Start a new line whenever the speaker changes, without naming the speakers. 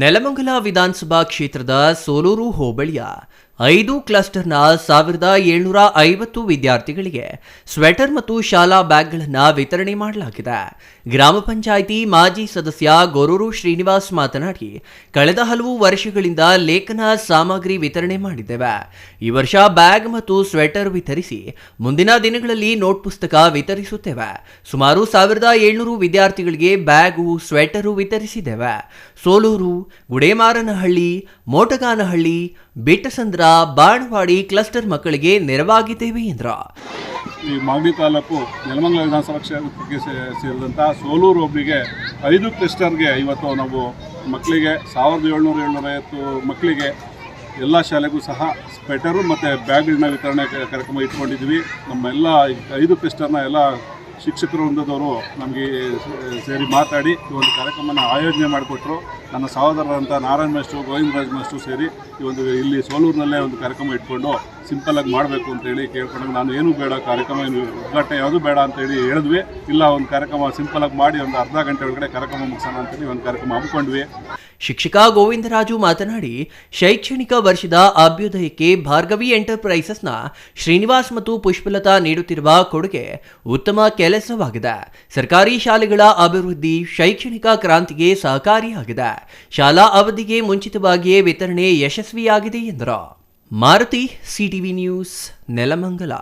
ನೆಲಮಂಗಲ ವಿಧಾನಸಭಾ ಕ್ಷೇತ್ರದ ಸೋಲೂರು ಹೋಬಳಿಯ 5 ಕ್ಲಸ್ಟರ್ನ 1750 ವಿದ್ಯಾರ್ಥಿಗಳಿಗೆ ಸ್ವೆಟರ್ ಮತ್ತು ಶಾಲಾ ಬ್ಯಾಗ್ಗಳನ್ನು ವಿತರಣೆ ಮಾಡಲಾಗಿದೆ. ಗ್ರಾಮ ಪಂಚಾಯಿತಿ ಮಾಜಿ ಸದಸ್ಯ ಗೊರೂರು ಶ್ರೀನಿವಾಸ್ ಮಾತನಾಡಿ, ಕಳೆದ ಹಲವು ವರ್ಷಗಳಿಂದ ಲೇಖನ ಸಾಮಗ್ರಿ ವಿತರಣೆ ಮಾಡಿದ್ದೇವೆ. ಈ ವರ್ಷ ಬ್ಯಾಗ್ ಮತ್ತು ಸ್ವೆಟರ್ ವಿತರಿಸಿ ಮುಂದಿನ ದಿನಗಳಲ್ಲಿ ನೋಟ್ ಪುಸ್ತಕ ವಿತರಿಸುತ್ತೇವೆ. ಸುಮಾರು 1700 ವಿದ್ಯಾರ್ಥಿಗಳಿಗೆ bag, sweater ವಿತರಿಸಿದ್ದೇವೆ. Soluru, Gudemaranahalli, Motaganahalli, ಬೇಟಸಂದ್ರ, Banavadi cluster ಮಕ್ಕಳಿಗೆ ನೆರವಾಗಿದ್ದೇವೆ ಎಂದರು.
ಈ ಮಾಗಡಿ ತಾಲೂಕು ನೆಲಮಂಗಲ ವಿಧಾನಸಭಾ ಕ್ಷೇತ್ರಕ್ಕೆ ಸೇರಿದಂಥ ಸೋಲೂರು ಹೋಬಳಿಗೆ 5 ಕ್ಲಸ್ಟರ್ಗೆ ಇವತ್ತು ನಾವು ಮಕ್ಕಳಿಗೆ 1750 ಮಕ್ಕಳಿಗೆ ಎಲ್ಲ ಶಾಲೆಗೂ ಸಹ ಸ್ವೆಟರು ಮತ್ತು ಬ್ಯಾಗ್ಗಳನ್ನ ವಿತರಣೆ ಕಾರ್ಯಕ್ರಮ ಇಟ್ಕೊಂಡಿದ್ದೀವಿ. ನಮ್ಮೆಲ್ಲ 5 ಕ್ಲಸ್ಟರ್ನ ಎಲ್ಲ ಶಿಕ್ಷಕರು ವೃಂದದವರು ನಮಗೆ ಸೇರಿ ಮಾತಾಡಿ ಈ ಒಂದು ಕಾರ್ಯಕ್ರಮನ ಆಯೋಜನೆ ಮಾಡಿಕೊಟ್ರು. ನನ್ನ ಸಹೋದರರಂಥ ನಾರಾಯಣ ಮಾಸ್ಟ್ರು, ಗೋವಿಂದರಾಜ್ ಮಾಸ್ಟ್ರು ಸೇರಿ ಈ ಒಂದು ಇಲ್ಲಿ ಸೋಲೂರಿನಲ್ಲೇ ಒಂದು ಕಾರ್ಯಕ್ರಮ ಇಟ್ಕೊಂಡು ಸಿಂಪಲ್ಲಾಗಿ ಮಾಡಬೇಕು ಅಂತೇಳಿ ಕೇಳ್ಕೊಂಡಾಗ ನಾನು ಏನೂ ಬೇಡ, ಕಾರ್ಯಕ್ರಮ ಉದ್ಘಾಟನೆ ಯಾವುದೂ ಬೇಡ ಅಂತೇಳಿ ಹೇಳಿದ್ವಿ. ಇಲ್ಲ, ಒಂದು ಕಾರ್ಯಕ್ರಮ ಸಿಂಪಲ್ಲಾಗಿ ಮಾಡಿ ಒಂದು ಅರ್ಧ ಗಂಟೆ ಒಳಗಡೆ ಕಾರ್ಯಕ್ರಮ ಮುಗಿಸೋಣ ಅಂತೇಳಿ ಒಂದು ಕಾರ್ಯಕ್ರಮ ಹಮ್ಮಿಕೊಂಡ್ವಿ.
ಶಿಕ್ಷಕ ಗೋವಿಂದರಾಜು ಮಾತನಾಡಿ, ಶೈಕ್ಷಣಿಕ ವರ್ಷದ ಅಭ್ಯುದಯಕ್ಕೆ ಭಾರ್ಗವಿ ಎಂಟರ್ಪ್ರೈಸಸ್ನ ಶ್ರೀನಿವಾಸ್ ಮತ್ತು ಪುಷ್ಪಲತಾ ನೀಡುತ್ತಿರುವ ಕೊಡುಗೆ ಉತ್ತಮ ಕೆಲಸವಾಗಿದೆ. ಸರ್ಕಾರಿ ಶಾಲೆಗಳ ಅಭಿವೃದ್ಧಿ ಶೈಕ್ಷಣಿಕ ಕ್ರಾಂತಿಗೆ ಸಹಕಾರಿಯಾಗಿದೆ. ಶಾಲಾ ಅವಧಿಗೆ ಮುಂಚಿತವಾಗಿಯೇ ವಿತರಣೆ ಯಶಸ್ವಿಯಾಗಿದೆ ಎಂದರು. Maruti, CTV news, Nelamangala.